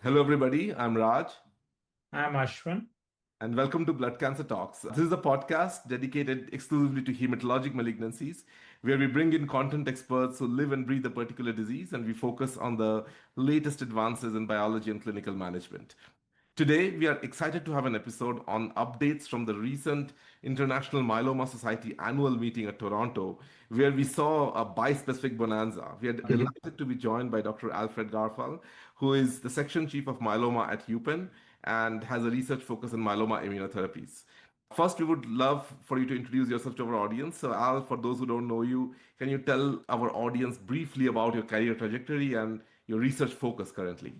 Hello, everybody. I'm Raj, I'm Ashwin. and welcome to Blood Cancer Talks. This is a podcast dedicated exclusively to hematologic malignancies, where we bring in content experts who live and breathe a particular disease, and we focus on the latest advances in biology and clinical management. Today, we are excited to have an episode on updates from the recent International Myeloma Society annual meeting at Toronto, where we saw a bispecific bonanza. We are Mhm. delighted to be joined by Dr. Alfred Garfall, who is the section chief of myeloma at UPenn and has a research focus on myeloma immunotherapies. First, we would love for you to introduce yourself to our audience. So, Al, for those who don't know you, can you tell our audience briefly about your career trajectory and your research focus currently?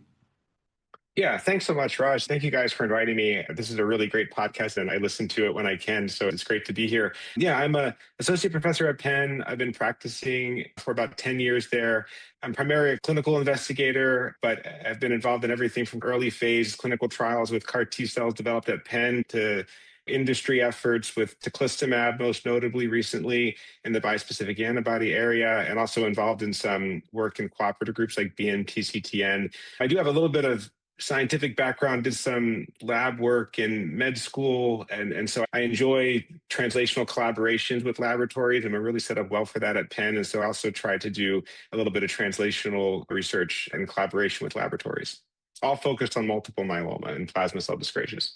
Yeah, thanks so much, Raj. Thank you guys for inviting me. This is a really great podcast, and I listen to it when I can. So it's great to be here. Yeah, I'm a associate professor at Penn. I've been practicing for about 10 years there. I'm primarily a clinical investigator, but I've been involved in everything from early phase clinical trials with CAR T cells developed at Penn to industry efforts with teclistamab, most notably recently in the bispecific antibody area, and also involved in some work in cooperative groups like BNPCTN. I do have a little bit of scientific background, did some lab work in med school. And so I enjoy translational collaborations with laboratories, and I'm really set up well for that at Penn. And so I also try to do a little bit of translational research and collaboration with laboratories, all focused on multiple myeloma and plasma cell dyscrasias.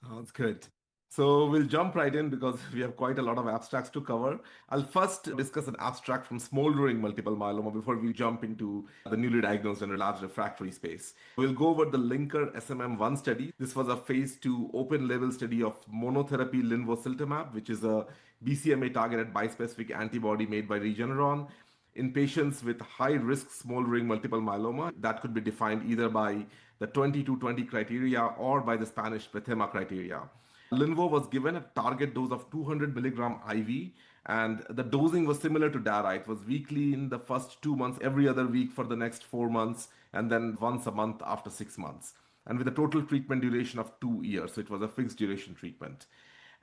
Sounds good. So we'll jump right in because we have quite a lot of abstracts to cover. I'll first discuss an abstract from smoldering multiple myeloma before we jump into the newly diagnosed and relapsed refractory space. We'll go over the linker SMM1 study. This was a phase 2 open label study of monotherapy linvoseltamab, which is a BCMA targeted bispecific antibody made by Regeneron in patients with high risk smoldering multiple myeloma. That could be defined either by the 20-20 criteria or by the Spanish PETHEMA criteria. Linvo was given a target dose of 200 milligram IV, and the dosing was similar to DARA. It was weekly in the first 2 months, every other week for the next 4 months, and then once a month after 6 months. And with a total treatment duration of 2 years, so it was a fixed duration treatment.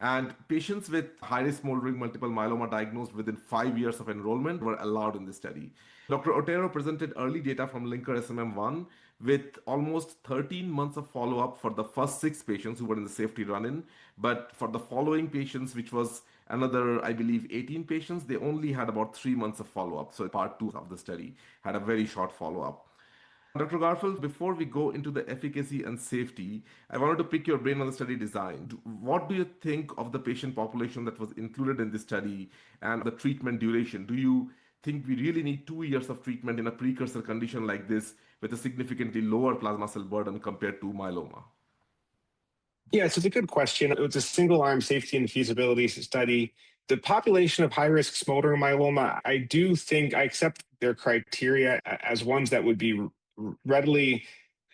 And patients with high-risk smoldering multiple myeloma diagnosed within 5 years of enrollment were allowed in the study. Dr. Otero presented early data from Linker SMM1 with almost 13 months of follow-up for the first 6 patients who were in the safety run-in. But for the following patients, which was another, I believe, 18 patients, they only had about 3 months of follow-up. So part two of the study had a very short follow-up. Dr. Garfield, before we go into the efficacy and safety, I wanted to pick your brain on the study design. What do you think of the patient population that was included in this study and the treatment duration? Do you think we really need 2 years of treatment in a precursor condition like this with a significantly lower plasma cell burden compared to myeloma? Yeah, so it's a good question. It was a single arm safety and feasibility study. The population of high risk smoldering myeloma, I do think I accept their criteria as ones that would be readily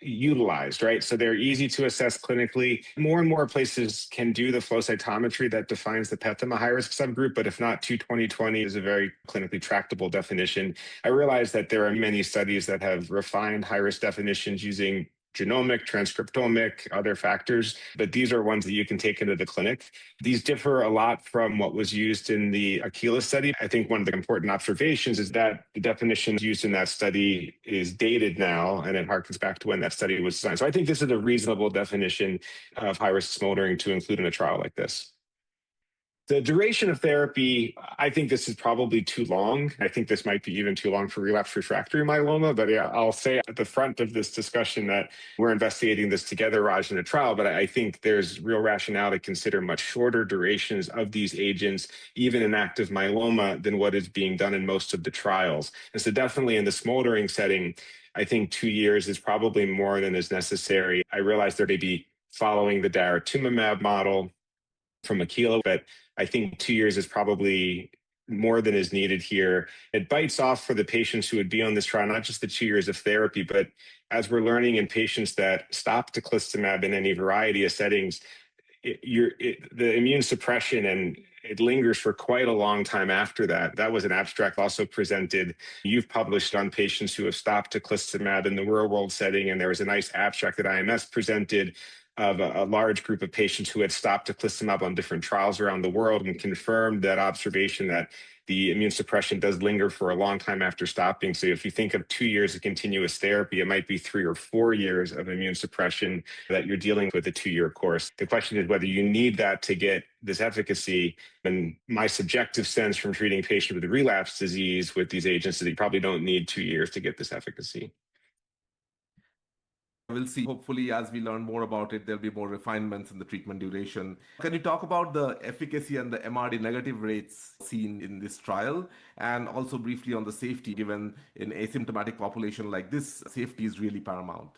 utilized, right? So they're easy to assess clinically. More and more places can do the flow cytometry that defines the PETHEMA high risk subgroup, but if not, 22020 is a very clinically tractable definition. I realize that there are many studies that have refined high risk definitions using genomic, transcriptomic, other factors, but these are ones that you can take into the clinic. These differ a lot from what was used in the Aquila study. I think one of the important observations is that the definition used in that study is dated now, and it harkens back to when that study was designed. So I think this is a reasonable definition of high-risk smoldering to include in a trial like this. The duration of therapy, I think this is probably too long. I think this might be even too long for relapsed refractory myeloma. But yeah, I'll say at the front of this discussion that we're investigating this together, Raj, in a trial. But I think there's real rationale to consider much shorter durations of these agents, even in active myeloma, than what is being done in most of the trials. And so definitely in the smoldering setting, I think 2 years is probably more than is necessary. I realize there may be following the daratumumab model from Aquila, but I think 2 years is probably more than is needed here. It bites off for the patients who would be on this trial, not just the 2 years of therapy, but as we're learning in patients that stop teclistamab in any variety of settings, the immune suppression and it lingers for quite a long time after that. That was an abstract also presented. You've published on patients who have stopped teclistamab in the real world setting, and there was a nice abstract that IMS presented of a large group of patients who had stopped teclistamab on different trials around the world and confirmed that observation that the immune suppression does linger for a long time after stopping. So if you think of 2 years of continuous therapy, it might be 3 or 4 years of immune suppression that you're dealing with a 2-year course. The question is whether you need that to get this efficacy. And my subjective sense from treating patients with relapsed disease with these agents is that you probably don't need 2 years to get this efficacy. We'll see. Hopefully, as we learn more about it, there'll be more refinements in the treatment duration. Can you talk about the efficacy and the MRD negative rates seen in this trial? And also briefly on the safety, given in asymptomatic population like this, safety is really paramount.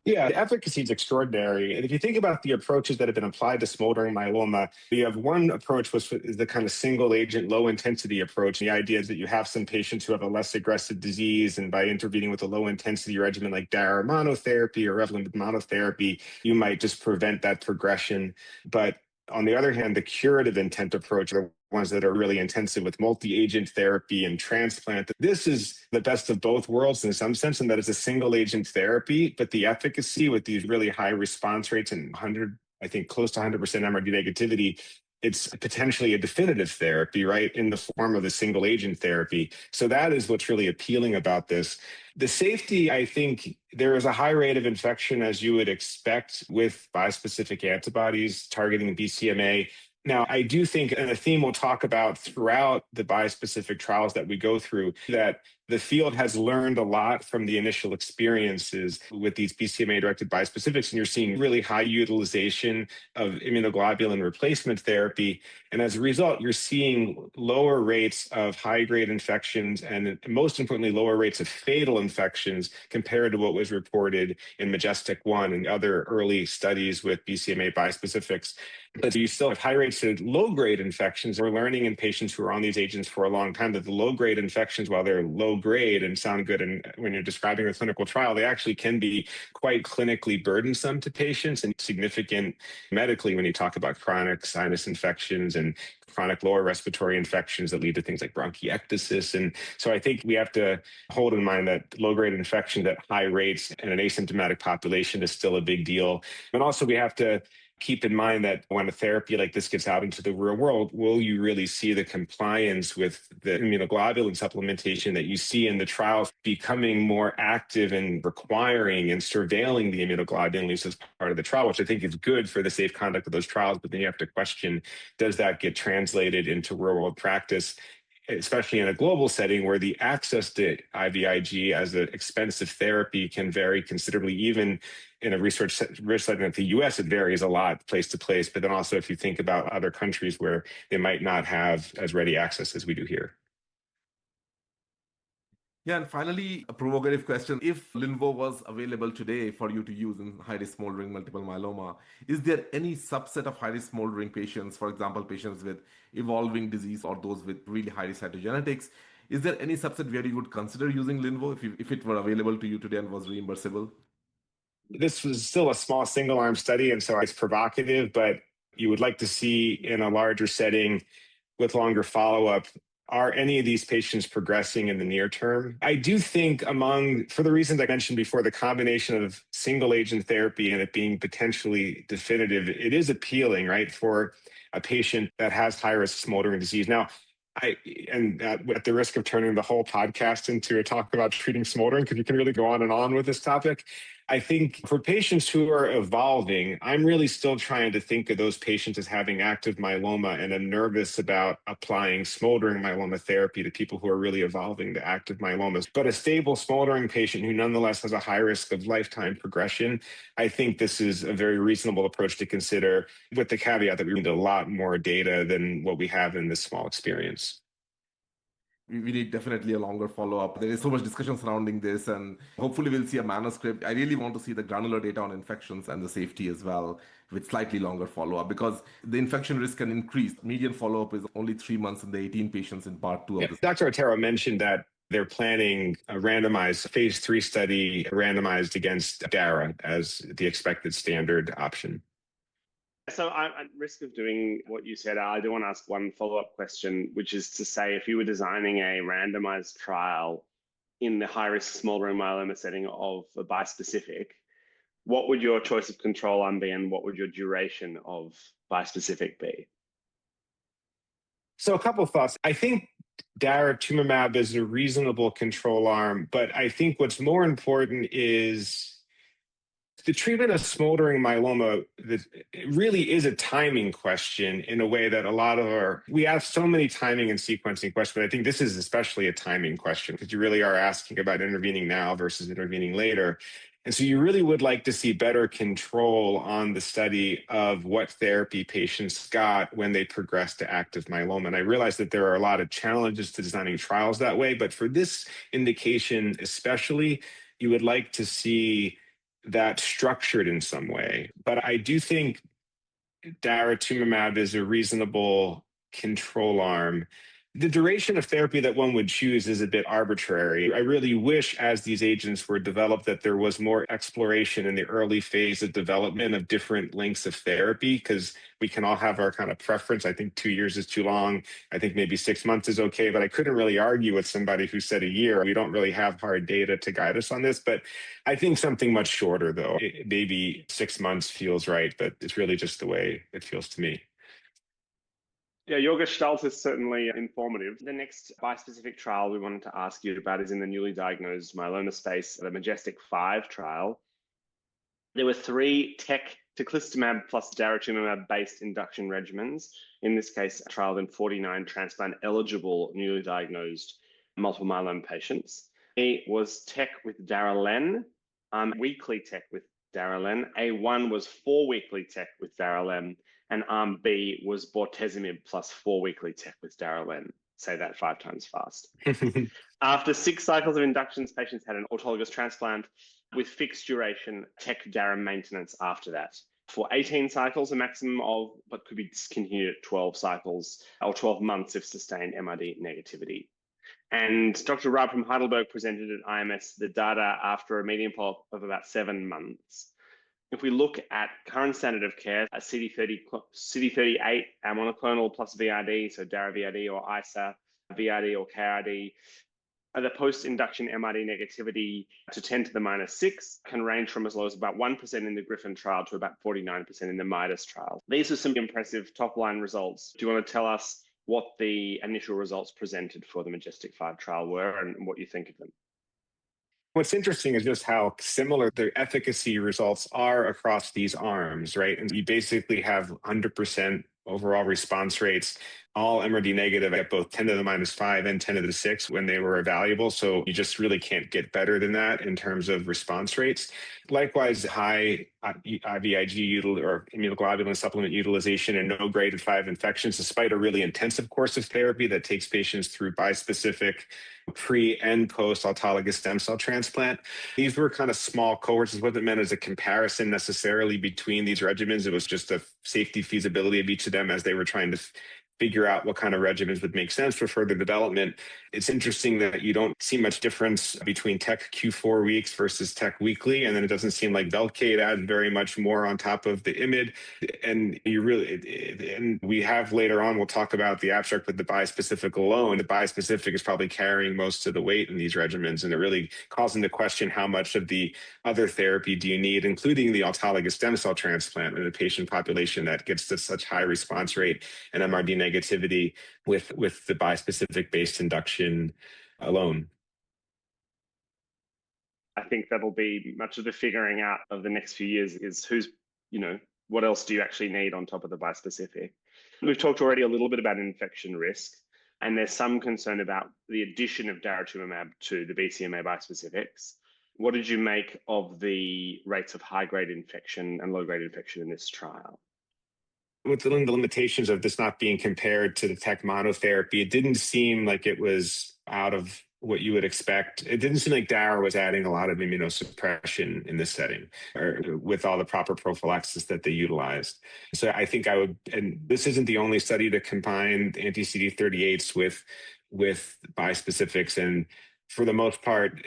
Yeah, the efficacy is extraordinary. And if you think about the approaches that have been applied to smoldering myeloma, you have one approach was the kind of single agent, low intensity approach. The idea is that you have some patients who have a less aggressive disease, and by intervening with a low intensity regimen like Dara monotherapy or Revlimid monotherapy, you might just prevent that progression. But on the other hand, the curative intent approach are ones that are really intensive with multi-agent therapy and transplant. This is the best of both worlds in some sense, and that is a single agent therapy, but the efficacy with these really high response rates and I think close to 100% MRD negativity, it's potentially a definitive therapy, right, in the form of a single agent therapy. So that is what's really appealing about this. The safety, I think there is a high rate of infection, as you would expect with bispecific antibodies targeting BCMA. Now, I do think, and a theme we'll talk about throughout the bispecific trials that we go through, that the field has learned a lot from the initial experiences with these BCMA-directed bispecifics, and you're seeing really high utilization of immunoglobulin replacement therapy. And as a result, you're seeing lower rates of high-grade infections and, most importantly, lower rates of fatal infections compared to what was reported in Majestic-1 and other early studies with BCMA bispecifics. But you still have high rates of low-grade infections. We're learning in patients who are on these agents for a long time that the low-grade infections, while they're low-grade and sound good, and when you're describing a clinical trial, they actually can be quite clinically burdensome to patients and significant medically when you talk about chronic sinus infections and chronic lower respiratory infections that lead to things like bronchiectasis. And so I think we have to hold in mind that low-grade infections at high rates in an asymptomatic population is still a big deal. And also we have to keep in mind that when a therapy like this gets out into the real world, will you really see the compliance with the immunoglobulin supplementation that you see in the trials becoming more active and requiring and surveilling the immunoglobulin as part of the trial, which I think is good for the safe conduct of those trials. But then you have to question, does that get translated into real world practice, especially in a global setting where the access to IVIG as an expensive therapy can vary considerably. Even in a research setting like the US, it varies a lot place to place. But then also if you think about other countries where they might not have as ready access as we do here. Yeah, and finally, a provocative question. If Linvo was available today for you to use in high-risk smoldering multiple myeloma, is there any subset of high-risk smoldering patients, for example, patients with evolving disease or those with really high-risk cytogenetics, is there any subset where you would consider using Linvo if it were available to you today and was reimbursable? This was still a small single-arm study, and so it's provocative, but you would like to see in a larger setting with longer follow-up, are any of these patients progressing in the near term? I do think for the reasons I mentioned before, the combination of single agent therapy and it being potentially definitive, it is appealing, right, for a patient that has high-risk smoldering disease. Now, at the risk of turning the whole podcast into a talk about treating smoldering, because you can really go on and on with this topic, I think for patients who are evolving, I'm really still trying to think of those patients as having active myeloma, and I'm nervous about applying smoldering myeloma therapy to people who are really evolving to active myelomas. But a stable smoldering patient who nonetheless has a high risk of lifetime progression, I think this is a very reasonable approach to consider, with the caveat that we need a lot more data than what we have in this small experience. We need definitely a longer follow-up. There is so much discussion surrounding this, and hopefully we'll see a manuscript. I really want to see the granular data on infections and the safety as well with slightly longer follow-up, because the infection risk can increase. Median follow-up is only 3 months in the 18 patients in part 2 of this. Dr. Otero mentioned that they're planning a randomized phase 3 study randomized against Dara as the expected standard option. So I'm at risk of doing what you said. I do want to ask one follow-up question, which is to say, if you were designing a randomized trial in the high-risk smoldering myeloma setting of a bispecific, what would your choice of control arm be, and what would your duration of bispecific be? So a couple of thoughts. I think daratumumab is a reasonable control arm, but I think what's more important is the treatment of smoldering myeloma. It really is a timing question in a way that we have so many timing and sequencing questions, but I think this is especially a timing question because you really are asking about intervening now versus intervening later. And so you really would like to see better control on the study of what therapy patients got when they progressed to active myeloma. And I realize that there are a lot of challenges to designing trials that way, but for this indication especially, you would like to see that structured in some way. But I do think daratumumab is a reasonable control arm. The duration of therapy that one would choose is a bit arbitrary. I really wish, as these agents were developed, that there was more exploration in the early phase of development of different lengths of therapy, because we can all have our kind of preference. I think 2 years is too long. I think maybe 6 months is okay, but I couldn't really argue with somebody who said a year. We don't really have hard data to guide us on this, but I think something much shorter, though. Maybe 6 months feels right, but it's really just the way it feels to me. Yeah, your gestalt is certainly informative. The next bispecific trial we wanted to ask you about is in the newly diagnosed myeloma space, the MajesTEC-5 trial. There were 3 teclistamab plus daratumumab-based induction regimens. In this case, trialed in 49 transplant-eligible newly diagnosed multiple myeloma patients. A was tec with daralen, weekly tec with daralen. A1 was 4-weekly tec with daralen, and arm B was bortezomib plus 4-weekly tec with daralen. Say that 5 times fast. After 6 cycles of inductions, patients had an autologous transplant with fixed duration tec-daram maintenance after that. For 18 cycles, a maximum of, but could be discontinued at 12 cycles or 12 months if sustained MRD negativity. And Dr. Raab from Heidelberg presented at IMS the data after a median follow-up of about 7 months. If we look at current standard of care, a CD38 monoclonal plus VRD, so Dara-VRD or ISA, VRD or KRD, the post-induction MRD negativity to 10 to the minus 6 can range from as low as about 1% in the Griffin trial to about 49% in the Midas trial. These are some impressive top-line results. Do you want to tell us what the initial results presented for the MajesTEC-5 trial were and what you think of them? What's interesting is just how similar the efficacy results are across these arms, right? And you basically have 100% overall response rates, all MRD negative at both 10 to the minus 5 and 10 to the 6 when they were evaluable. So you just really can't get better than that in terms of response rates. Likewise, high IVIG or immunoglobulin supplement utilization and no grade 5 infections, despite a really intensive course of therapy that takes patients through bispecific pre and post autologous stem cell transplant. These were kind of small cohorts. It wasn't meant as a comparison necessarily between these regimens. It was just a safety feasibility of each of them as they were trying to figure out what kind of regimens would make sense for further development. It's interesting that you don't see much difference between tec Q4 weeks versus tec weekly, and then it doesn't seem like Velcade adds very much more on top of the IMiD. And and we have later on, we'll talk about the abstract with the bispecific alone. The bispecific is probably carrying most of the weight in these regimens, and it really calls into question how much of the other therapy do you need, including the autologous stem cell transplant in a patient population that gets to such high response rate and MRD negativity with the bispecific based induction alone. I think that'll be much of the figuring out of the next few years is what else do you actually need on top of the bispecific? We've talked already a little bit about infection risk, and there's some concern about the addition of daratumumab to the BCMA bispecifics. What did you make of the rates of high-grade infection and low-grade infection in this trial? With the limitations of this not being compared to the tec monotherapy, it didn't seem like it was out of what you would expect. It didn't seem like Dara was adding a lot of immunosuppression in this setting, or with all the proper prophylaxis that they utilized. So I think and this isn't the only study to combine anti-CD38s with bispecifics, and for the most part,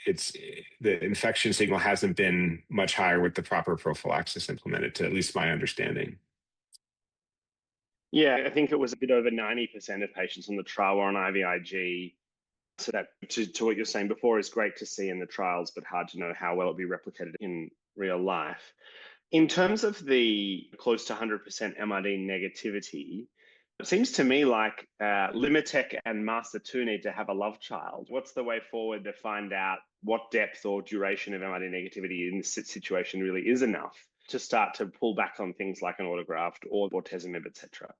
the infection signal hasn't been much higher with the proper prophylaxis implemented, to at least my understanding. Yeah, I think it was a bit over 90% of patients on the trial were on IVIG. So that, to what you're saying before, is great to see in the trials, but hard to know how well it'll be replicated in real life. In terms of the close to 100% MRD negativity, it seems to me like Limitech and Master 2 need to have a love child. What's the way forward to find out what depth or duration of MRD negativity in this situation really is enough to start to pull back on things like an autograft or bortezomib, etc.?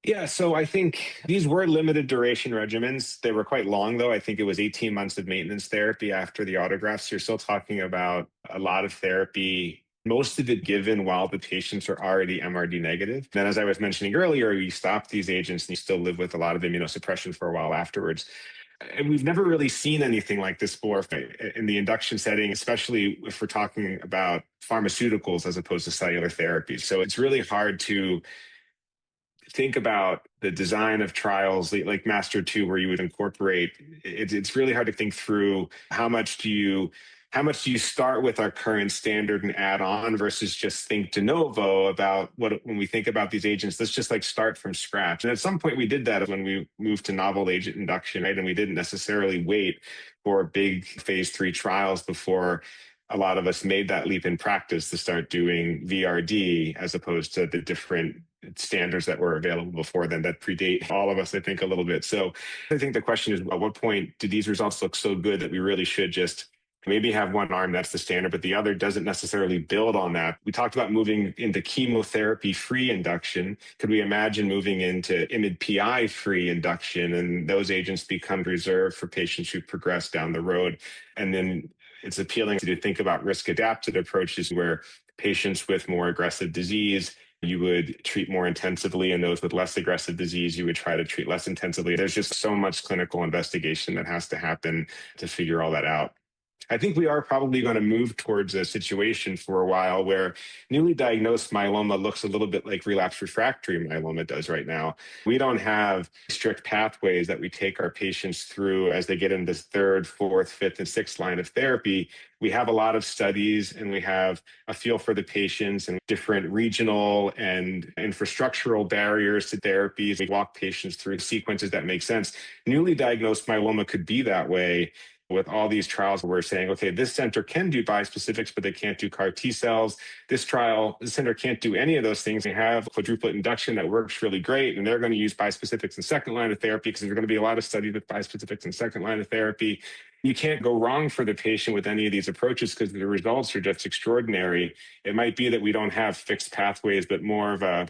Yeah, so I think these were limited duration regimens. They were quite long, though. I think it was 18 months of maintenance therapy after the autografts. You're still talking about a lot of therapy, most of it given while the patients are already MRD negative. Then, as I was mentioning earlier, you stop these agents and you still live with a lot of immunosuppression for a while afterwards. And we've never really seen anything like this before in the induction setting, especially if we're talking about pharmaceuticals as opposed to cellular therapies. So it's really hard to think about the design of trials like Master 2, where you would incorporate, it's really hard to think through how much do you start with our current standard and add on versus just think de novo about when we think about these agents, let's just like start from scratch. And at some point we did that when we moved to novel agent induction, right? And we didn't necessarily wait for big phase 3 trials before a lot of us made that leap in practice to start doing VRD as opposed to the different standards that were available before then that predate all of us, I think, a little bit. So I think the question is, at what point do these results look so good that we really should just maybe have one arm that's the standard, but the other doesn't necessarily build on that? We talked about moving into chemotherapy-free induction. Could we imagine moving into IMID-PI-free induction, and those agents become reserved for patients who progress down the road? And then it's appealing to think about risk-adapted approaches where patients with more aggressive disease, you would treat more intensively, and those with less aggressive disease, you would try to treat less intensively. There's just so much clinical investigation that has to happen to figure all that out. I think we are probably going to move towards a situation for a while where newly diagnosed myeloma looks a little bit like relapsed refractory myeloma does right now. We don't have strict pathways that we take our patients through as they get into third, fourth, fifth, and sixth line of therapy. We have a lot of studies and we have a feel for the patients and different regional and infrastructural barriers to therapies. We walk patients through sequences that make sense. Newly diagnosed myeloma could be that way. With all these trials, we're saying, okay, this center can do bispecifics, but they can't do CAR T cells. This center can't do any of those things. They have quadruplet induction that works really great, and they're going to use bispecifics in second line of therapy because there's going to be a lot of studies with bispecifics in second line of therapy. You can't go wrong for the patient with any of these approaches because the results are just extraordinary. It might be that we don't have fixed pathways, but more of a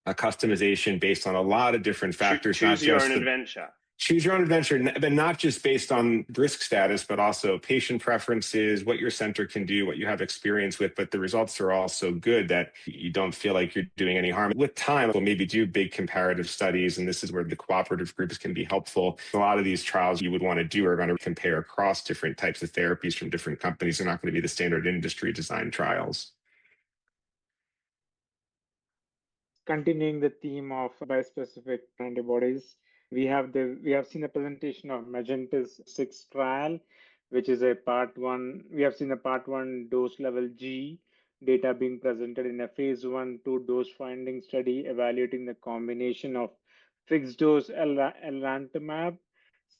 customization based on a lot of different factors. Choose your own adventure. Choose your own adventure, but not just based on risk status, but also patient preferences, what your center can do, what you have experience with. But the results are all so good that you don't feel like you're doing any harm. With time, we'll maybe do big comparative studies, and this is where the cooperative groups can be helpful. A lot of these trials you would want to do are going to compare across different types of therapies from different companies. They're not going to be the standard industry design trials. Continuing the theme of bispecific antibodies, we have seen a presentation of Magentis 6 trial, which is a part 1. We have seen a part 1 dose level G data being presented in a phase 1/2 dose finding study evaluating the combination of fixed dose elrantamab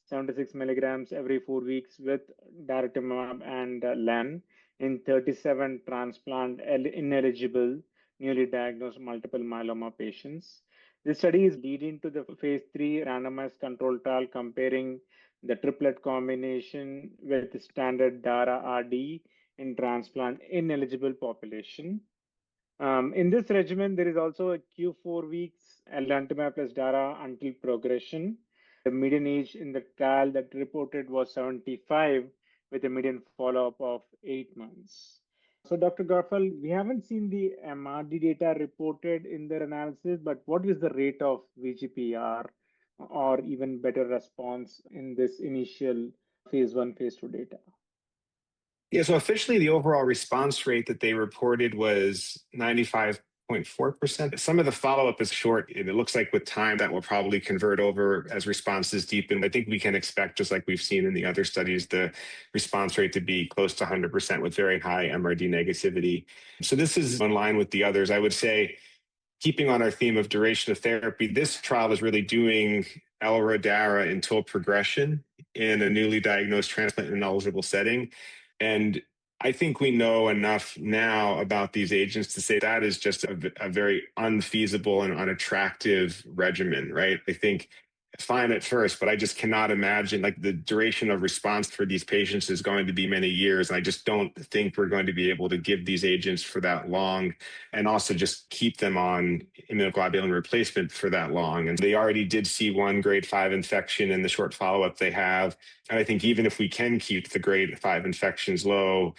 76 milligrams every 4 weeks with daratumumab and len in 37 transplant ineligible newly diagnosed multiple myeloma patients. This study is leading to the phase 3 randomized control trial comparing the triplet combination with standard DARA-RD in transplant ineligible population. In this regimen, there is also a Q4 weeks elrantamab plus DARA until progression. The median age in the trial that reported was 75 with a median follow-up of 8 months. So Dr. Garfall, we haven't seen the MRD data reported in their analysis, but what is the rate of VGPR or even better response in this initial phase 1, phase 2 data? Yeah, so officially the overall response rate that they reported was 95.4%. Some of the follow-up is short, and it looks like with time that will probably convert over as responses deepen. I think we can expect, just like we've seen in the other studies, the response rate to be close to 100% with very high MRD negativity. So this is in line with the others. I would say keeping on our theme of duration of therapy, this trial is really doing elra-dara until progression in a newly diagnosed transplant-ineligible setting. And I think we know enough now about these agents to say that is just a very unfeasible and unattractive regimen, right? I think fine at first, but I just cannot imagine like the duration of response for these patients is going to be many years. And I just don't think we're going to be able to give these agents for that long and also just keep them on immunoglobulin replacement for that long. And they already did see one grade 5 infection in the short follow-up they have. And I think even if we can keep the grade 5 infections low,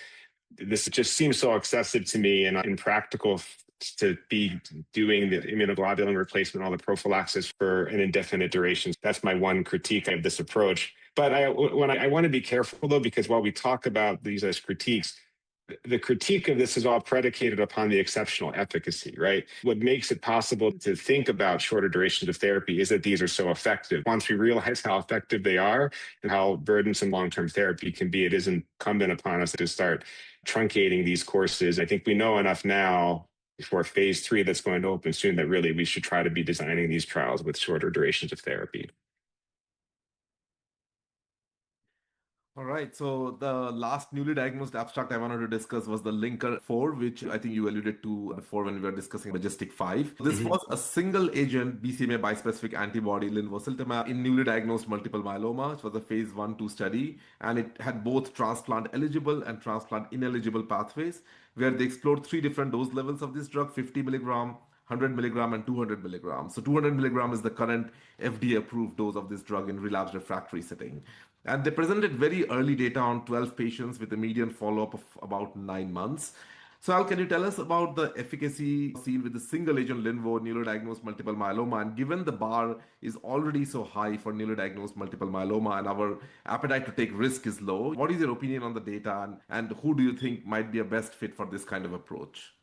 this just seems so excessive to me and impractical to be doing the immunoglobulin replacement, all the prophylaxis for an indefinite duration. That's my one critique of this approach. But I want to be careful, though, because while we talk about these as critiques, the critique of this is all predicated upon the exceptional efficacy, right? What makes it possible to think about shorter durations of therapy is that these are so effective. Once we realize how effective they are and how burdensome long-term therapy can be, it is incumbent upon us to start truncating these courses. I think we know enough now for phase 3 that's going to open soon that really we should try to be designing these trials with shorter durations of therapy. All right, so the last newly diagnosed abstract I wanted to discuss was the linker 4, which I think you alluded to before when we were discussing Majestic 5. This was a single agent BCMA bispecific antibody linvoseltamab in newly diagnosed multiple myeloma. It was a phase 1-2 study, and it had both transplant eligible and transplant ineligible pathways, where they explored 3 different dose levels of this drug: 50 milligram, 100 milligram, and 200 milligram. So 200 milligram is the current FDA approved dose of this drug in relapsed refractory setting. And they presented very early data on 12 patients with a median follow-up of about 9 months. So Al, can you tell us about the efficacy seen with the single agent linvo newly diagnosed multiple myeloma? And given the bar is already so high for newly diagnosed multiple myeloma and our appetite to take risk is low, what is your opinion on the data, and who do you think might be a best fit for this kind of approach?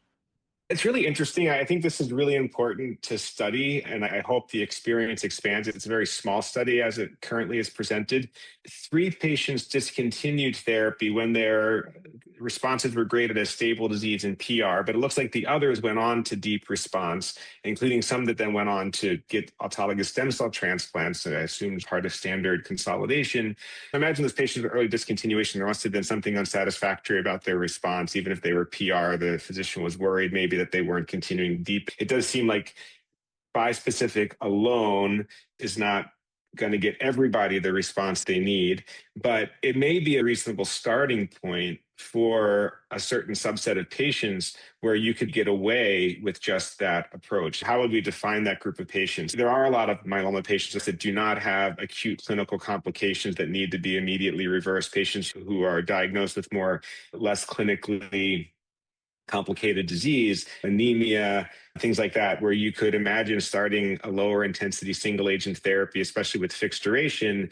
It's really interesting. I think this is really important to study, and I hope the experience expands. It's a very small study as it currently is presented. 3 patients discontinued therapy when their responses were graded as stable disease and PR, but it looks like the others went on to deep response, including some that then went on to get autologous stem cell transplants that I assume is part of standard consolidation. I imagine those patients with early discontinuation, there must have been something unsatisfactory about their response. Even if they were PR, the physician was worried maybe that they weren't continuing deep. It does seem like bispecific alone is not going to get everybody the response they need, but it may be a reasonable starting point for a certain subset of patients where you could get away with just that approach. How would we define that group of patients? There are a lot of myeloma patients that do not have acute clinical complications that need to be immediately reversed, patients who are diagnosed with less clinically complicated disease, anemia, things like that, where you could imagine starting a lower intensity single agent therapy, especially with fixed duration.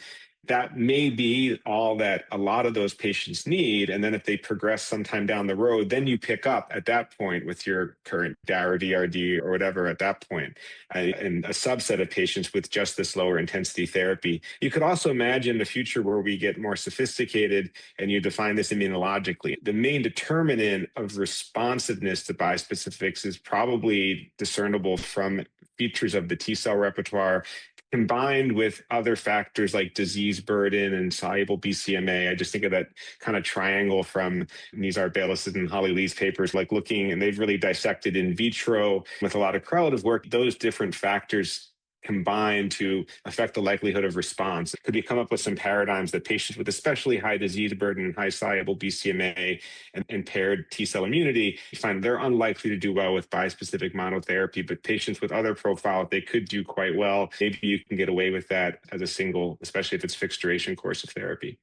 That may be all that a lot of those patients need. And then if they progress sometime down the road, then you pick up at that point with your current DARA, DRD, or whatever at that point, and a subset of patients with just this lower intensity therapy. You could also imagine the future where we get more sophisticated and you define this immunologically. The main determinant of responsiveness to bispecifics is probably discernible from features of the T cell repertoire combined with other factors like disease burden and soluble BCMA. I just think of that kind of triangle from Nizar Bayless and Holly Lee's papers, like looking, and they've really dissected in vitro with a lot of correlative work, those different factors combine to affect the likelihood of response. Could we come up with some paradigms that patients with especially high disease burden and high soluble BCMA and impaired T cell immunity, you find they're unlikely to do well with bispecific monotherapy, but patients with other profiles, they could do quite well. Maybe you can get away with that as a single, especially if it's fixed duration course of therapy.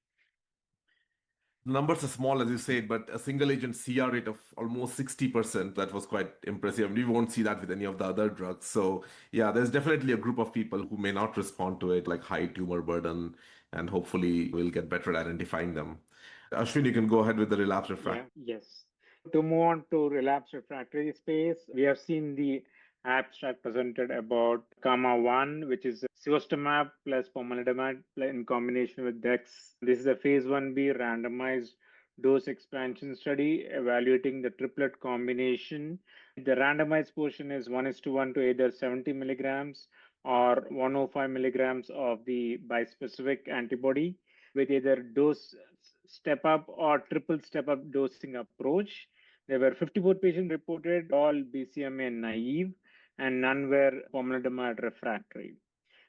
The numbers are small, as you said, but a single agent CR rate of almost 60%, that was quite impressive. We won't see that with any of the other drugs. So yeah, there's definitely a group of people who may not respond to it, like high tumor burden, and hopefully we'll get better at identifying them. Ashwin, you can go ahead with the relapse refractory. Yeah, yes. To move on to relapse refractory space, we have seen the abstract presented about KAMA1, which is civostamab plus pomalidomide in combination with dex. This is a phase 1b randomized dose expansion study evaluating the triplet combination. The randomized portion is 1:1 to either 70 milligrams or 105 milligrams of the bispecific antibody with either dose step up or triple step up dosing approach. There were 54 patients reported, all BCMA naive, and none were pomalidomide refractory.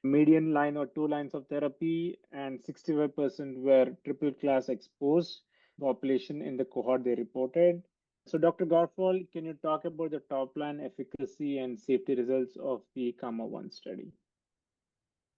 Median line or 2 lines of therapy, and 65% were triple class exposed population in the cohort they reported. So, Dr. Garfall, can you talk about the top line efficacy and safety results of the KAMA-1 study?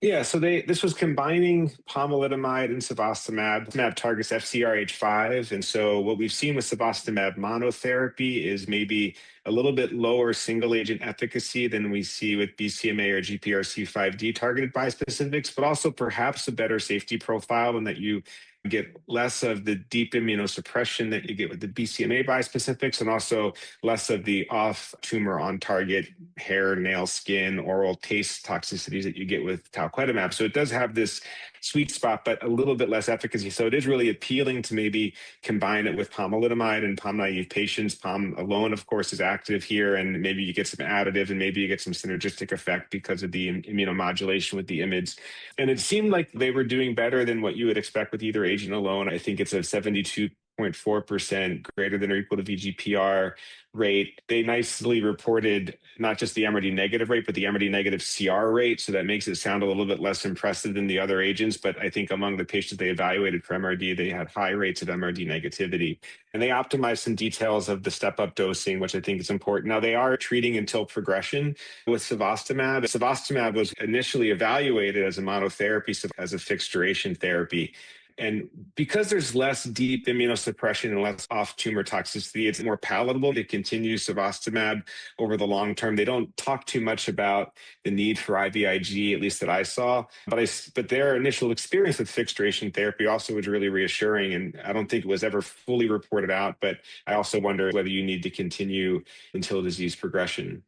Yeah, so this was combining pomalidomide and cevostamab. Cevostamab targets FcRH5, and so what we've seen with cevostamab monotherapy is maybe a little bit lower single-agent efficacy than we see with BCMA or GPRC5D targeted bispecifics, but also perhaps a better safety profile in that you get less of the deep immunosuppression that you get with the BCMA bispecifics, and also less of the off-tumor, on-target hair, nail, skin, oral taste toxicities that you get with talquetamab. So it does have this sweet spot, but a little bit less efficacy. So it is really appealing to maybe combine it with pomalidomide in POM-naive patients. POM alone, of course, is active here, and maybe you get some additive, and maybe you get some synergistic effect because of the immunomodulation with the IMiDs. And it seemed like they were doing better than what you would expect with either agent alone. I think it's a 72.4% greater than or equal to VGPR rate. They nicely reported not just the MRD negative rate, but the MRD negative CR rate. So that makes it sound a little bit less impressive than the other agents. But I think among the patients they evaluated for MRD, they had high rates of MRD negativity. And they optimized some details of the step-up dosing, which I think is important. Now, they are treating until progression with cevostamab. Cevostamab was initially evaluated as a monotherapy, so as a fixed duration therapy. And because there's less deep immunosuppression and less off-tumor toxicity, it's more palatable to continue cevostamab over the long term. They don't talk too much about the need for IVIG, at least that I saw. But their initial experience with fixed duration therapy also was really reassuring. And I don't think it was ever fully reported out, but I also wonder whether you need to continue until disease progression.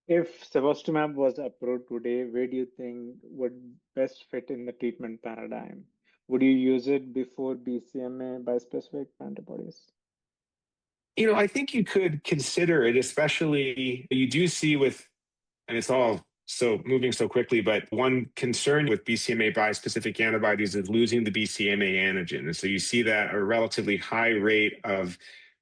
If cevostamab was approved today, where do you think would best fit in the treatment paradigm? Would you use it before BCMA bispecific antibodies? You know, I think you could consider it, especially you do see with, and it's all so moving so quickly, but one concern with BCMA bispecific antibodies is losing the BCMA antigen. And so you see that a relatively high rate of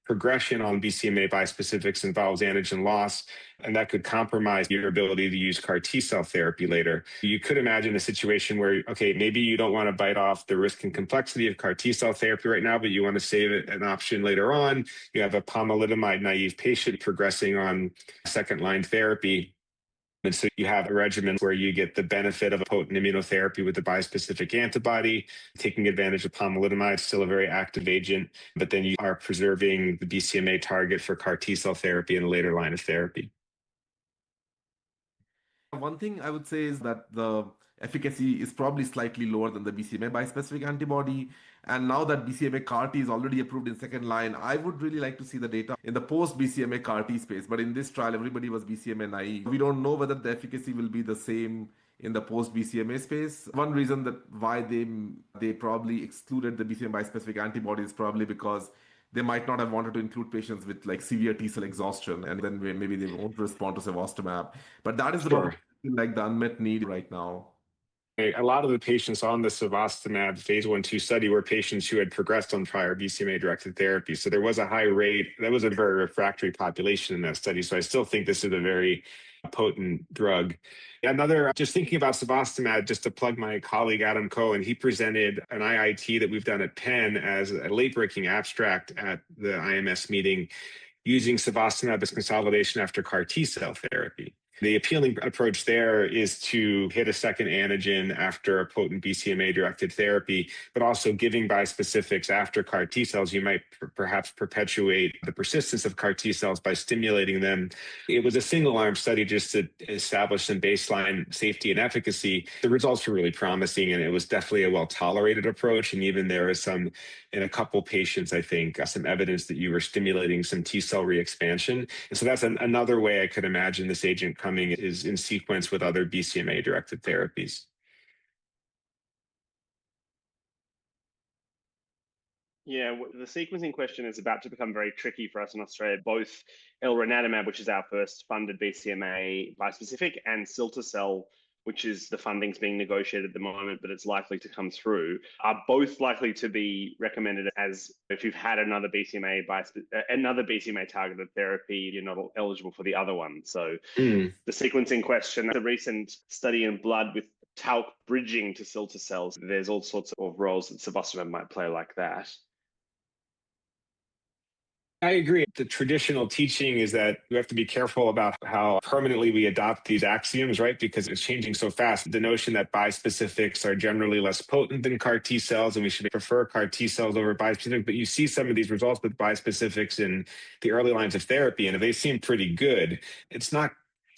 progression on BCMA bispecifics involves antigen loss, and that could compromise your ability to use CAR T-cell therapy later. You could imagine a situation where, okay, maybe you don't want to bite off the risk and complexity of CAR T-cell therapy right now, but you want to save it an option later on. You have a pomalidomide naive patient progressing on second-line therapy. And so you have a regimen where you get the benefit of a potent immunotherapy with the bispecific antibody, taking advantage of pomalidomide, still a very active agent, but then you are preserving the BCMA target for CAR T-cell therapy in a later line of therapy. One thing I would say is that the efficacy is probably slightly lower than the BCMA bispecific antibody. And now that BCMA CAR T is already approved in second line, I would really like to see the data in the post BCMA CAR T space. But in this trial, everybody was BCMA naive. We don't know whether the efficacy will be the same in the post BCMA space. One reason that why they probably excluded the BCMA bispecific antibody is probably because they might not have wanted to include patients with like severe T-cell exhaustion, and then maybe they won't respond to cevostamab. But that is Sure. like the unmet need right now. A lot of the patients on the cevostamab phase 1/2 study were patients who had progressed on prior BCMA-directed therapy. So there was a high rate. That was a very refractory population in that study. So I still think this is a very potent drug. Another, just thinking about cevostamab, just to plug my colleague Adam Cohen, he presented an IIT that we've done at Penn as a late-breaking abstract at the IMS meeting using cevostamab as consolidation after CAR T-cell therapy. The appealing approach there is to hit a second antigen after a potent BCMA-directed therapy, but also giving bispecifics after CAR T-cells. You might perhaps perpetuate the persistence of CAR T-cells by stimulating them. It was a single-arm study just to establish some baseline safety and efficacy. The results were really promising, and it was definitely a well-tolerated approach. And even there is some, in a couple patients, I think, some evidence that you were stimulating some T-cell re-expansion. And so that's another way I could imagine this agent coming is in sequence with other BCMA-directed therapies. Yeah, the sequencing question is about to become very tricky for us in Australia. Both elranatamab, which is our first funded BCMA bispecific, and cilta-cel, which is the funding's being negotiated at the moment, but it's likely to come through, are both likely to be recommended as if you've had another BCMA targeted therapy, you're not eligible for the other one. So the sequencing question, the recent study in blood with talc bridging to cilta-cel, there's all sorts of roles that cevostamab might play like that. I agree. The traditional teaching is that we have to be careful about how permanently we adopt these axioms, right? Because it's changing so fast. The notion that bispecifics are generally less potent than CAR T cells, and we should prefer CAR T cells over bispecific. But you see some of these results with bispecifics in the early lines of therapy, and they seem pretty good. It's not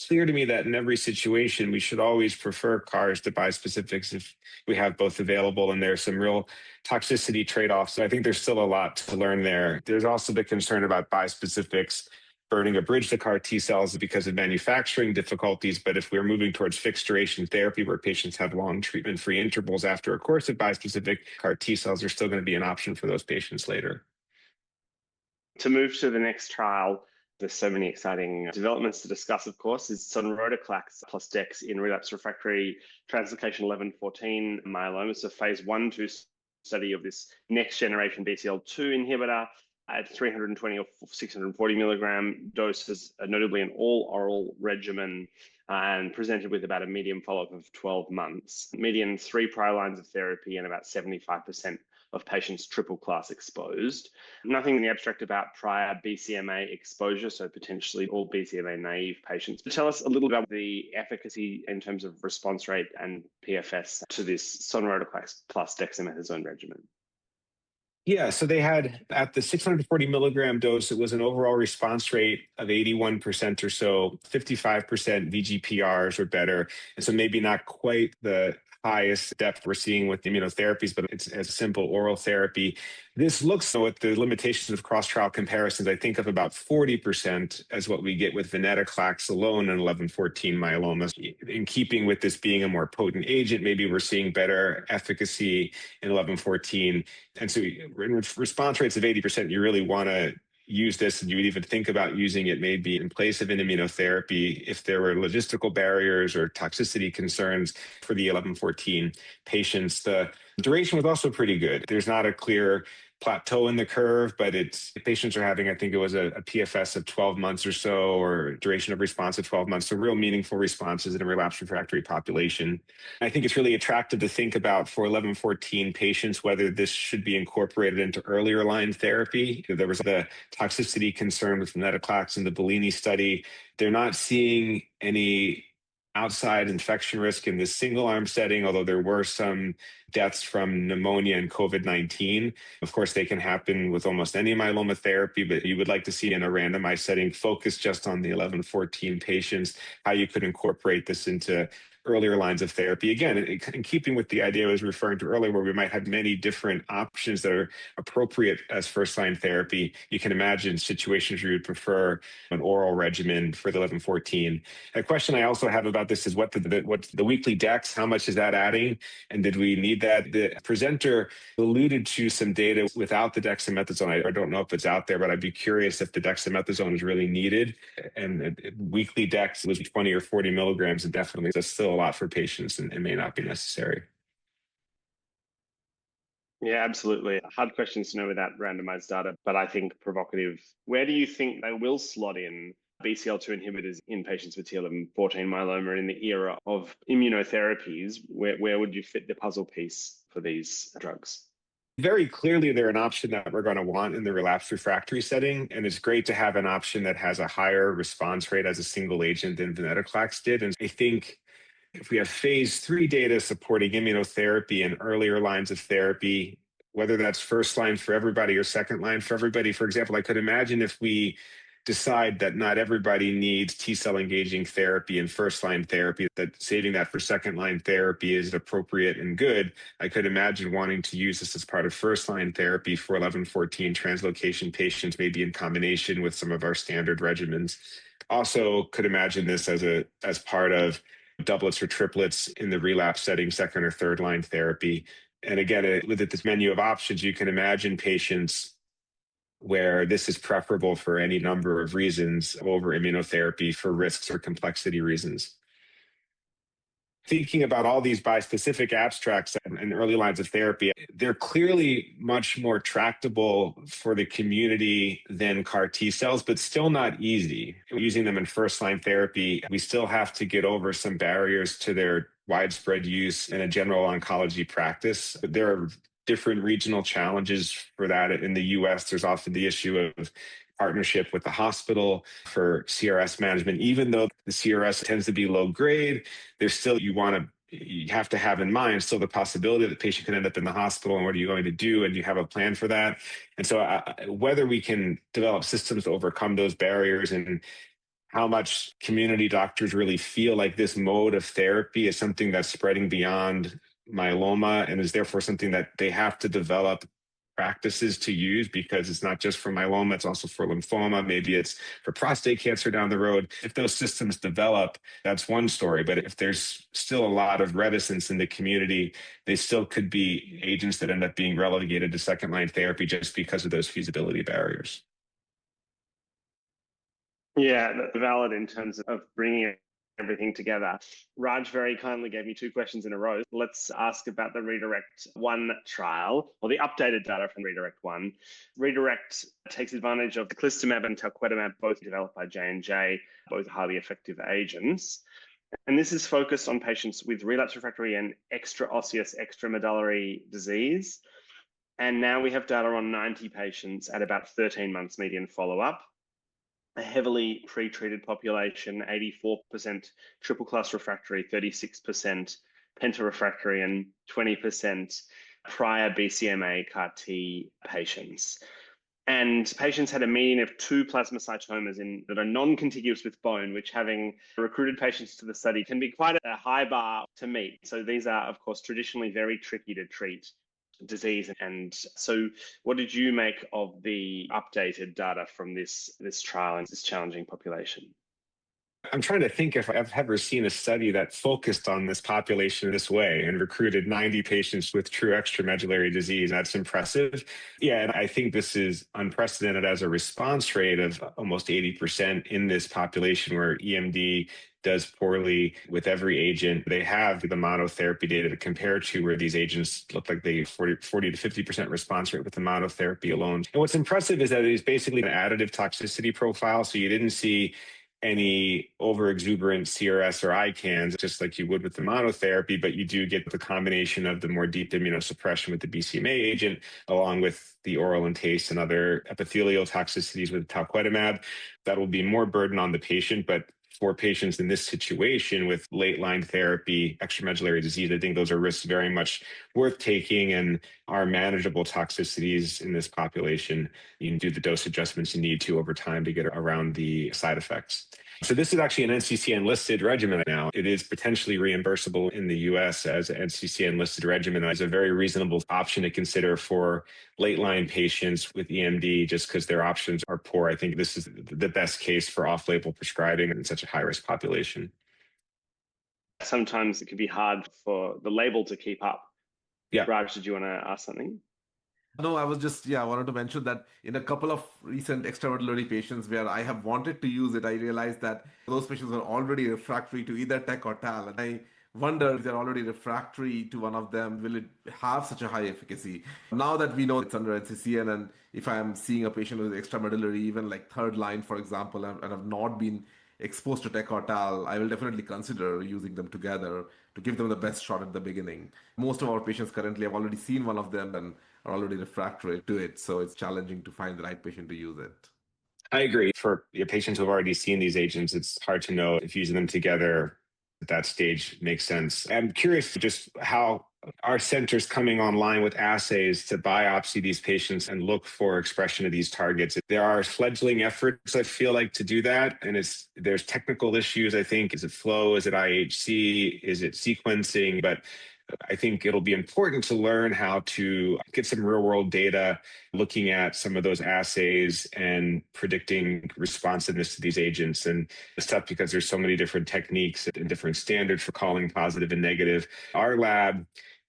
clear to me that in every situation we should always prefer CARs to bispecifics if we have both available, and there's some real toxicity trade-offs. So I think there's still a lot to learn there. There's also the concern about bispecifics burning a bridge to CAR T cells because of manufacturing difficulties. But if we're moving towards fixed duration therapy where patients have long treatment-free intervals after a course of bispecific, CAR T cells are still going to be an option for those patients later. To move to the next trial, there's so many exciting developments to discuss, of course, is sonrotoclax plus dex in relapsed refractory translocation 11-14 myeloma. So phase 1/2 study of this next generation BCL2 inhibitor at 320 or 640 milligram doses, notably an all oral regimen, and presented with about a median follow-up of 12 months. Median 3 prior lines of therapy and about 75% of patients triple class exposed. Nothing in the abstract about prior BCMA exposure, so potentially all BCMA naive patients. But tell us a little about the efficacy in terms of response rate and PFS to this sonrotoclax plus dexamethasone regimen. Yeah, so they had at the 640 milligram dose, it was an overall response rate of 81% or so, 55% VGPRs or better. And so maybe not quite the highest depth we're seeing with immunotherapies, but it's a simple oral therapy. This looks, with the limitations of cross-trial comparisons, I think of about 40% as what we get with venetoclax alone in 11-14 myeloma. In keeping with this being a more potent agent, maybe we're seeing better efficacy in 11-14. And so in response rates of 80%, you really want to use this, and you would even think about using it maybe in place of an immunotherapy if there were logistical barriers or toxicity concerns for the 11-14 patients. The duration was also pretty good. There's not a clear plateau in the curve, but patients are having, I think it was a PFS of 12 months or so, or duration of response of 12 months. So real meaningful responses in a relapsed refractory population. I think it's really attractive to think about for 11-14 patients, whether this should be incorporated into earlier line therapy. There was the toxicity concern with venetoclax in the Bellini study. They're not seeing any outside infection risk in this single arm setting, although there were some deaths from pneumonia and COVID-19. Of course, they can happen with almost any myeloma therapy, but you would like to see in a randomized setting focus just on the 11-14 patients, how you could incorporate this into earlier lines of therapy. Again, in keeping with the idea I was referring to earlier, where we might have many different options that are appropriate as first-line therapy, you can imagine situations where you would prefer an oral regimen for the 11-14. A question I also have about this is what's the weekly dex? How much is that adding? And did we need that? The presenter alluded to some data without the dexamethasone. I don't know if it's out there, but I'd be curious if the dexamethasone is really needed. And weekly dex was 20 or 40 milligrams, and definitely that's still a lot for patients and may not be necessary. Yeah, absolutely. Hard questions to know without randomized data, but I think provocative. Where do you think they will slot in BCL2 inhibitors in patients with T11-14 myeloma in the era of immunotherapies? Where would you fit the puzzle piece for these drugs? Very clearly, they're an option that we're going to want in the relapsed refractory setting. And it's great to have an option that has a higher response rate as a single agent than venetoclax did. And I think if we have phase 3 data supporting immunotherapy in earlier lines of therapy, whether that's first line for everybody or second line for everybody, for example, I could imagine if we decide that not everybody needs T-cell engaging therapy and first-line therapy, that saving that for second-line therapy is appropriate and good. I could imagine wanting to use this as part of first-line therapy for 11-14 translocation patients, maybe in combination with some of our standard regimens. Also could imagine this as part of doublets or triplets in the relapse setting, second or third line therapy. And again, with this menu of options, you can imagine patients where this is preferable for any number of reasons over immunotherapy for risks or complexity reasons. Thinking about all these bispecific abstracts and early lines of therapy, they're clearly much more tractable for the community than CAR T cells, but still not easy. Using them in first-line therapy, we still have to get over some barriers to their widespread use in a general oncology practice. There are different regional challenges for that. In the US, there's often the issue of partnership with the hospital for CRS management. Even though the CRS tends to be low grade, there's still, you have to have in mind still the possibility that the patient can end up in the hospital, and what are you going to do? And you have a plan for that. And so whether we can develop systems to overcome those barriers, and how much community doctors really feel like this mode of therapy is something that's spreading beyond myeloma and is therefore something that they have to develop practices to use, because it's not just for myeloma, it's also for lymphoma. Maybe it's for prostate cancer down the road. If those systems develop, that's one story. But if there's still a lot of reticence in the community, they still could be agents that end up being relegated to second-line therapy just because of those feasibility barriers. Yeah, valid in terms of bringing everything together. Raj very kindly gave me 2 questions in a row. Let's ask about the Redirect 1 trial, or the updated data from Redirect 1. Redirect takes advantage of teclistamab and talquetamab, both developed by J&J, both highly effective agents. And this is focused on patients with relapsed refractory and extraosseous extramedullary disease. And now we have data on 90 patients at about 13 months median follow-up. A heavily pre-treated population, 84% triple class refractory, 36% penta-refractory, and 20% prior BCMA CAR T patients. And patients had a median of 2 plasmacytomas that are non-contiguous with bone, which, having recruited patients to the study, can be quite a high bar to meet. So these are, of course, traditionally very tricky to treat disease. And so what did you make of the updated data from this trial and this challenging population? I'm trying to think if I've ever seen a study that focused on this population this way and recruited 90 patients with true extramedullary disease. That's impressive. Yeah, and I think this is unprecedented as a response rate of almost 80% in this population where EMD does poorly with every agent. They have the monotherapy data to compare to, where these agents look like they 40 to 50% response rate with the monotherapy alone. And what's impressive is that it is basically an additive toxicity profile. So you didn't see any overexuberant CRS or ICANS, just like you would with the monotherapy, but you do get the combination of the more deep immunosuppression with the BCMA agent, along with the oral and taste and other epithelial toxicities with talquetamab. That will be more burden on the patient, but for patients in this situation with late-line therapy, extramedullary disease, I think those are risks very much worth taking and are manageable toxicities in this population. You can do the dose adjustments you need to over time to get around the side effects. So this is actually an NCCN listed regimen now. It is potentially reimbursable in the US as an NCCN listed regimen. It's a very reasonable option to consider for late line patients with EMD, just because their options are poor. I think this is the best case for off-label prescribing in such a high-risk population. Sometimes it can be hard for the label to keep up. Yeah. Raj, did you want to ask something? No, I was just, I wanted to mention that in a couple of recent extramedullary patients where I have wanted to use it, I realized that those patients are already refractory to either TEC or TAL. And I wonder if they're already refractory to one of them, will it have such a high efficacy? Now that we know it's under NCCN, and if I'm seeing a patient with extramedullary, even like third line, for example, and have not been exposed to TEC or TAL, I will definitely consider using them together to give them the best shot at the beginning. Most of our patients currently have already seen one of them and are already refractory to it, so it's challenging to find the right patient to use it. I agree. For patients who have already seen these agents, it's hard to know if using them together at that stage makes sense. I'm curious just how our centers coming online with assays to biopsy these patients and look for expression of these targets. There are fledgling efforts, I feel like, to do that. And there's technical issues, I think. Is it flow? Is it IHC? Is it sequencing? But I think it'll be important to learn how to get some real world data, looking at some of those assays and predicting responsiveness to these agents. And it's tough because there's so many different techniques and different standards for calling positive and negative. Our lab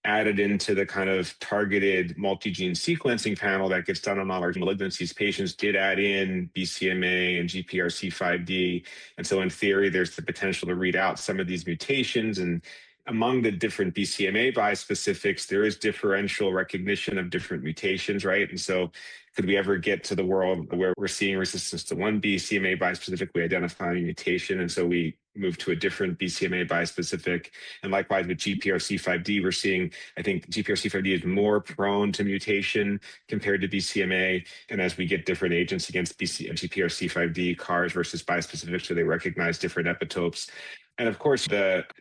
added into the kind of targeted multi-gene sequencing panel that gets done on all our malignancies. Patients did add in BCMA and GPRC5D. And so in theory, there's the potential to read out some of these mutations. And among the different BCMA bispecifics, there is differential recognition of different mutations, right? And so could we ever get to the world where we're seeing resistance to one BCMA bispecific, we identify a mutation, and so we move to a different BCMA bispecific? And likewise with GPRC5D, we're seeing, I think GPRC5D is more prone to mutation compared to BCMA. And as we get different agents against GPRC5D, CARs versus bispecifics, so they recognize different epitopes. And of course,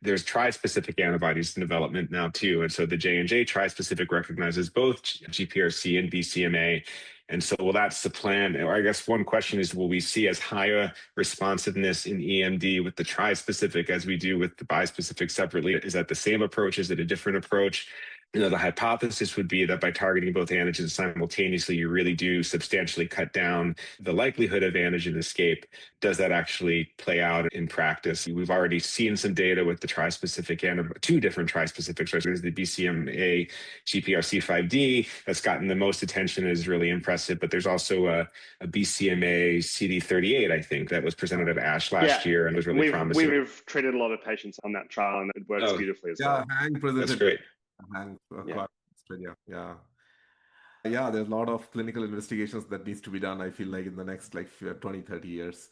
there's tri-specific antibodies in development now too. And so the J&J tri-specific recognizes both GPRC and BCMA. And so will that supplant, or I guess one question is, will we see as high a responsiveness in EMD with the tri-specific as we do with the bispecific separately? Is that the same approach? Is it a different approach? The hypothesis would be that by targeting both antigens simultaneously, you really do substantially cut down the likelihood of antigen escape. Does that actually play out in practice? We've already seen some data with the tri-specific and two different tri-specifics. Right? There's the BCMA GPRC5D that's gotten the most attention, is really impressive. But there's also a BCMA CD38, I think, that was presented at ASH last year and was really promising. We've treated a lot of patients on that trial, and it works beautifully as well. That's great. Australia. Yeah, there's a lot of clinical investigations that needs to be done, I feel like, in the next 20, 30 years.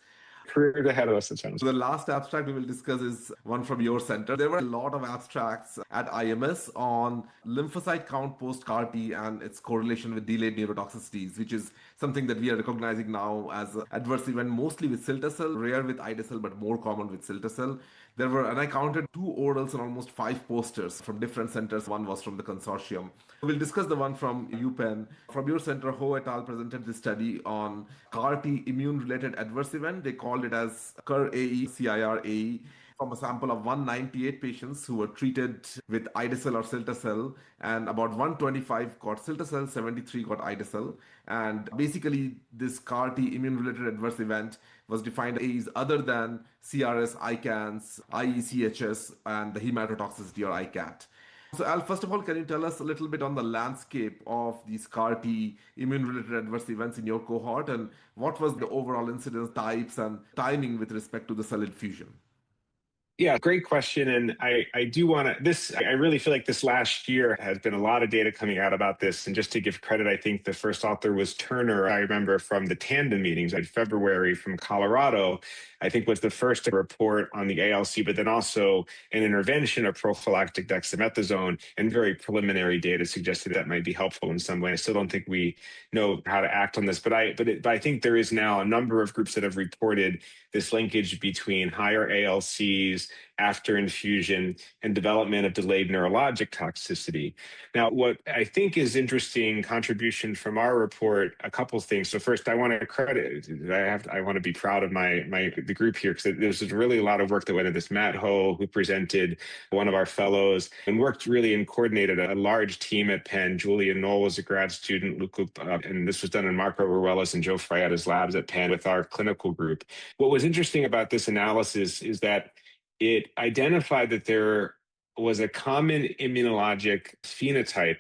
Career ahead of us, it sounds. So the last abstract we will discuss is one from your center. There were a lot of abstracts at IMS on lymphocyte count post-CAR T and its correlation with delayed neurotoxicities, which is something that we are recognizing now as an adverse event, mostly with cilta-cel, rare with ide-cel, but more common with cilta-cel. There were, and I counted 2 orals and almost 5 posters from different centers. One was from the consortium. We'll discuss the one from UPenn. From your center, Ho et al. Presented this study on CAR T immune-related adverse event. They called it as CIR-AE, CIR-AE, from a sample of 198 patients who were treated with ide-cel or cilta-cel, and about 125 got cilta-cel, 73 got ide-cel. And basically, this CAR T immune-related adverse event was defined as other than CRS, ICANS, IECHS, and the hematotoxicity or ICAT. So Al, first of all, can you tell us a little bit on the landscape of these CAR T immune-related adverse events in your cohort, and what was the overall incidence types and timing with respect to the cell infusion? Yeah, great question. And I do want to, I really feel like this last year has been a lot of data coming out about this. And just to give credit, I think the first author was Turner. I remember from the Tandem meetings in February from Colorado, I think was the first to report on the ALC, but then also an intervention of prophylactic dexamethasone, and very preliminary data suggested that might be helpful in some way. I still don't think we know how to act on this, but I think there is now a number of groups that have reported this linkage between higher ALCs after infusion and development of delayed neurologic toxicity. Now, what I think is interesting contribution from our report, a couple of things. So first, I want to credit, I want to be proud of the group here, because there's really a lot of work that went into this. Matt Ho, who presented, one of our fellows, and worked really and coordinated a large team at Penn. Julia Knoll was a grad student, and this was done in Marco Ruelas and Joe Frietta's labs at Penn with our clinical group. What was interesting about this analysis is that it identified that there was a common immunologic phenotype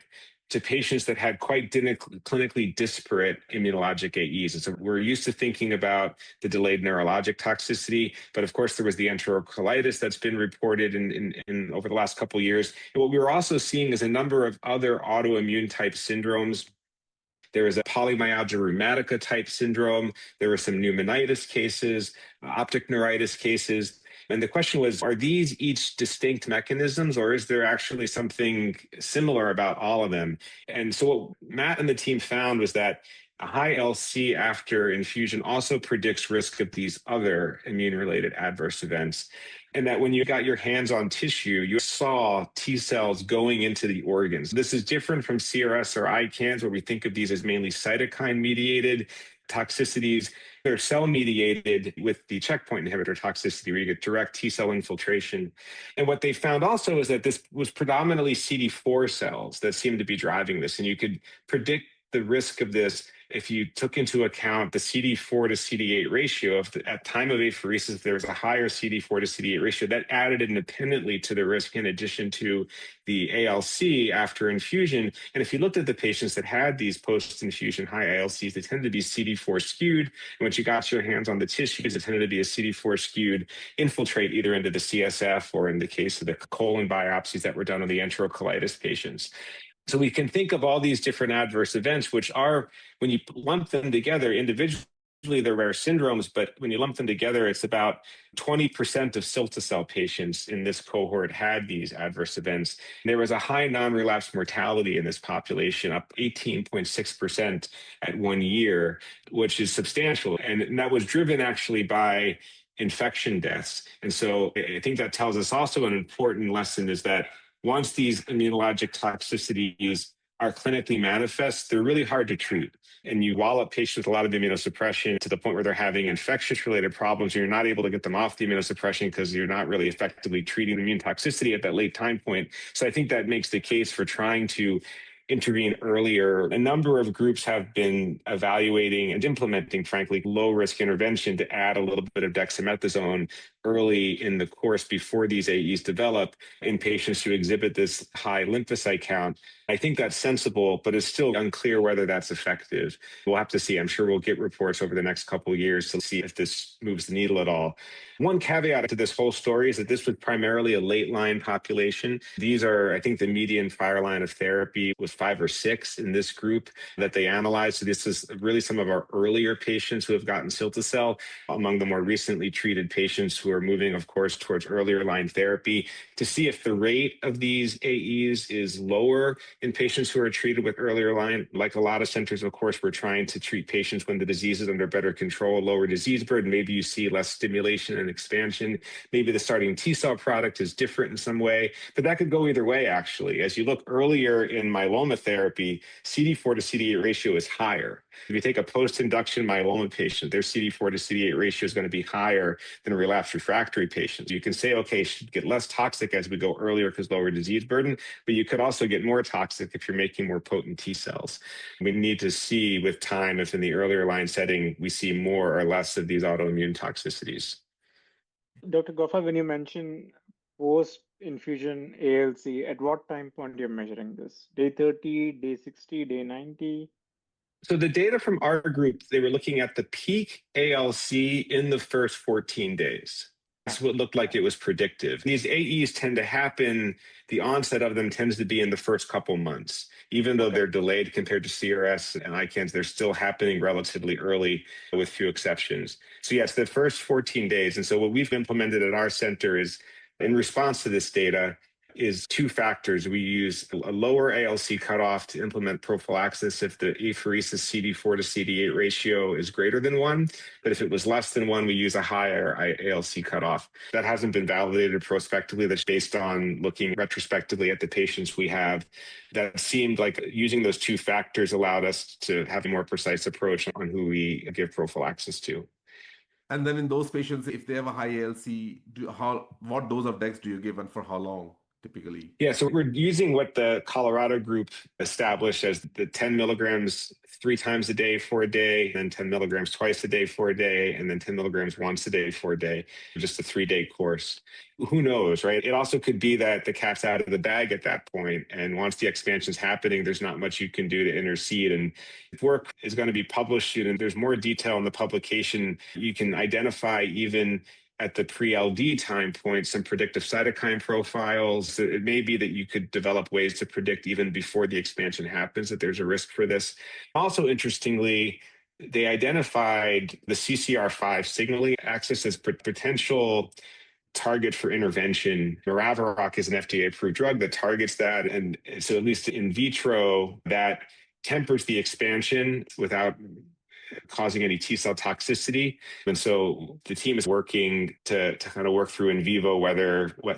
to patients that had quite clinically disparate immunologic AEs. And so we're used to thinking about the delayed neurologic toxicity, but of course there was the enterocolitis that's been reported in over the last couple of years. And what we were also seeing is a number of other autoimmune type syndromes. There was a polymyalgia rheumatica type syndrome. There were some pneumonitis cases, optic neuritis cases. And the question was, are these each distinct mechanisms, or is there actually something similar about all of them? And so what Matt and the team found was that a high LC after infusion also predicts risk of these other immune-related adverse events. And that when you got your hands on tissue, you saw T cells going into the organs. This is different from CRS or ICANS, where we think of these as mainly cytokine-mediated toxicities. They're cell-mediated with the checkpoint inhibitor toxicity, where you get direct T cell infiltration. And what they found also is that this was predominantly CD4 cells that seemed to be driving this. And you could predict the risk of this if you took into account the CD4 to CD8 ratio, at time of apheresis, there was a higher CD4 to CD8 ratio, that added independently to the risk in addition to the ALC after infusion. And if you looked at the patients that had these post-infusion high ALCs, they tended to be CD4 skewed. And once you got your hands on the tissues, it tended to be a CD4 skewed infiltrate either into the CSF or in the case of the colon biopsies that were done on the enterocolitis patients. So we can think of all these different adverse events, which are, when you lump them together individually, they're rare syndromes, but when you lump them together, it's about 20% of cilta-cel patients in this cohort had these adverse events. And there was a high non-relapse mortality in this population, up 18.6% at 1 year, which is substantial. And that was driven actually by infection deaths. And so I think that tells us also an important lesson is that once these immunologic toxicities are clinically manifest, they're really hard to treat. And you wallop patients with a lot of immunosuppression to the point where they're having infectious-related problems, and you're not able to get them off the immunosuppression because you're not really effectively treating immune toxicity at that late time point. So I think that makes the case for trying to intervene earlier. A number of groups have been evaluating and implementing, frankly, low-risk intervention to add a little bit of dexamethasone early in the course before these AEs develop in patients who exhibit this high lymphocyte count. I think that's sensible, but it's still unclear whether that's effective. We'll have to see. I'm sure we'll get reports over the next couple of years to see if this moves the needle at all. One caveat to this whole story is that this was primarily a late-line population. These are, I think, the median prior line of therapy was 5 or 6 in this group that they analyzed. So this is really some of our earlier patients who have gotten cilta-cel, among the more recently treated patients who are moving, of course, towards earlier line therapy, to see if the rate of these AEs is lower in patients who are treated with earlier line. Like a lot of centers, of course, we're trying to treat patients when the disease is under better control, lower disease burden. Maybe you see less stimulation and expansion. Maybe the starting T-cell product is different in some way, but that could go either way, actually. As you look earlier in myeloma therapy, CD4 to CD8 ratio is higher. If you take a post-induction myeloma patient, their CD4 to CD8 ratio is going to be higher than a relapsed refractory patient. You can say, okay, should get less toxic as we go earlier because lower disease burden, but you could also get more toxic if you're making more potent T cells. We need to see with time if in the earlier line setting, we see more or less of these autoimmune toxicities. Dr. Garfall, when you mention post-infusion ALC, at what time point you're measuring this? Day 30, day 60, day 90? So the data from our group, they were looking at the peak ALC in the first 14 days. That's what looked like it was predictive. These AEs tend to happen, the onset of them tends to be in the first couple months. Even though they're delayed compared to CRS and ICANS, they're still happening relatively early with few exceptions. So yes, the first 14 days. And so what we've implemented at our center is, in response to this data, is 2 factors. We use a lower ALC cutoff to implement prophylaxis if the apheresis CD4 to CD8 ratio is greater than 1. But if it was less than 1, we use a higher ALC cutoff. That hasn't been validated prospectively. That's based on looking retrospectively at the patients we have. That seemed like using those 2 factors allowed us to have a more precise approach on who we give prophylaxis to. And then in those patients, if they have a high ALC, what dose of dex do you give and for how long? Typically? Yeah, so we're using what the Colorado group established as the 10 milligrams 3 times a day for a day, then 10 milligrams twice a day for a day, and then 10 milligrams once a day for a day, just a 3-day course. Who knows, right? It also could be that the cat's out of the bag at that point, and once the expansion's happening, there's not much you can do to intercede. And if work is going to be published soon, and there's more detail in the publication, you can identify even at the pre-LD time point, some predictive cytokine profiles. It may be that you could develop ways to predict even before the expansion happens that there's a risk for this. Also, interestingly, they identified the CCR5 signaling axis as potential target for intervention. Maraviroc is an FDA-approved drug that targets that. And so at least in vitro, that tempers the expansion without causing any T-cell toxicity. And so the team is working to kind of work through in vivo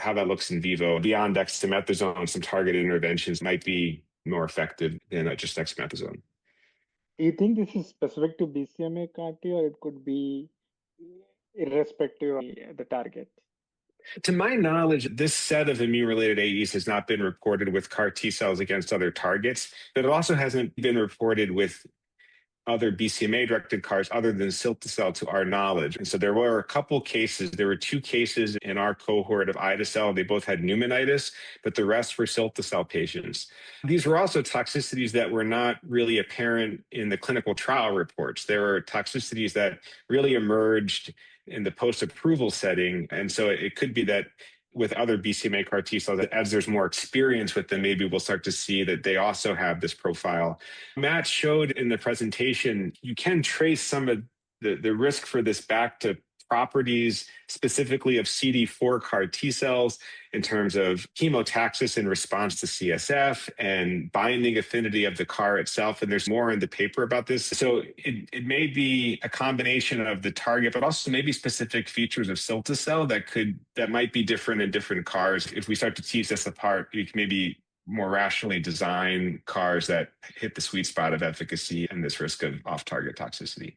how that looks in vivo. Beyond dexamethasone, some targeted interventions might be more effective than just dexamethasone. Do you think this is specific to BCMA CAR-T, or it could be irrespective of the target? To my knowledge, this set of immune-related AEs has not been reported with CAR T cells against other targets, but it also hasn't been reported with other BCMA-directed CARs other than cilta-cel to our knowledge. And so there were a couple cases. There were 2 cases in our cohort of ida-cel. They both had pneumonitis, but the rest were cilta-cel patients. These were also toxicities that were not really apparent in the clinical trial reports. There were toxicities that really emerged in the post-approval setting. And so it could be that with other BCMA CAR T cells, as there's more experience with them, maybe we'll start to see that they also have this profile. Matt showed in the presentation, you can trace some of the risk for this back to properties specifically of CD4 CAR T cells in terms of chemotaxis in response to CSF and binding affinity of the CAR itself. And there's more in the paper about this. So it may be a combination of the target, but also maybe specific features of cilta-cel that might be different in different CARs. If we start to tease this apart, we can maybe more rationally design CARs that hit the sweet spot of efficacy and this risk of off-target toxicity.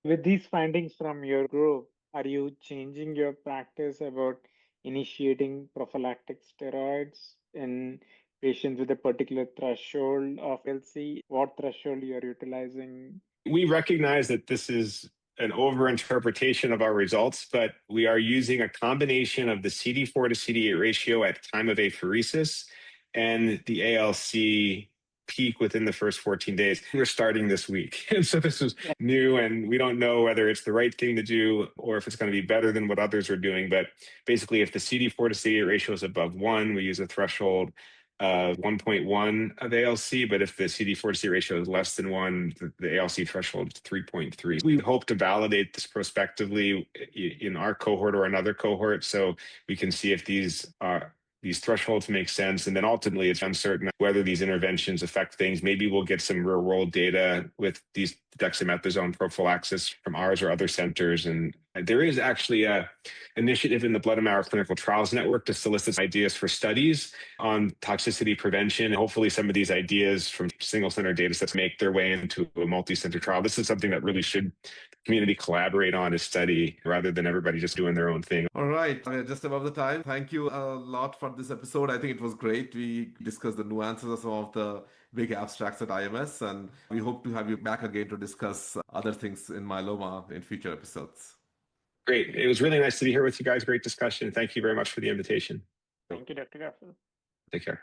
With these findings from your group, are you changing your practice about initiating prophylactic steroids in patients with a particular threshold of LC? What threshold you are utilizing? We recognize that this is an overinterpretation of our results, but we are using a combination of the CD4 to CD8 ratio at time of apheresis and the ALC peak within the first 14 days. We're starting this week. And so this is new, and we don't know whether it's the right thing to do or if it's going to be better than what others are doing. But basically, if the CD4 to CD8 ratio is above 1, we use a threshold of 1.1 of ALC. But if the CD4 to CD8 ratio is less than 1, the ALC threshold is 3.3. We hope to validate this prospectively in our cohort or another cohort so we can see if these thresholds make sense. And then ultimately, it's uncertain whether these interventions affect things. Maybe we'll get some real world data with these dexamethasone prophylaxis from ours or other centers. And there is actually a initiative in the Blood and Marrow Clinical Trials Network to solicit ideas for studies on toxicity prevention. Hopefully some of these ideas from single center data sets make their way into a multi-center trial. This is something that really should community collaborate on, a study, rather than everybody just doing their own thing. All right, we are just above the time. Thank you a lot for this episode. I think it was great. We discussed the nuances of some of the big abstracts at IMS, and we hope to have you back again to discuss other things in myeloma in future episodes. Great. It was really nice to be here with you guys. Great discussion. Thank you very much for the invitation. Thank you, Dr. Garfall. Take care.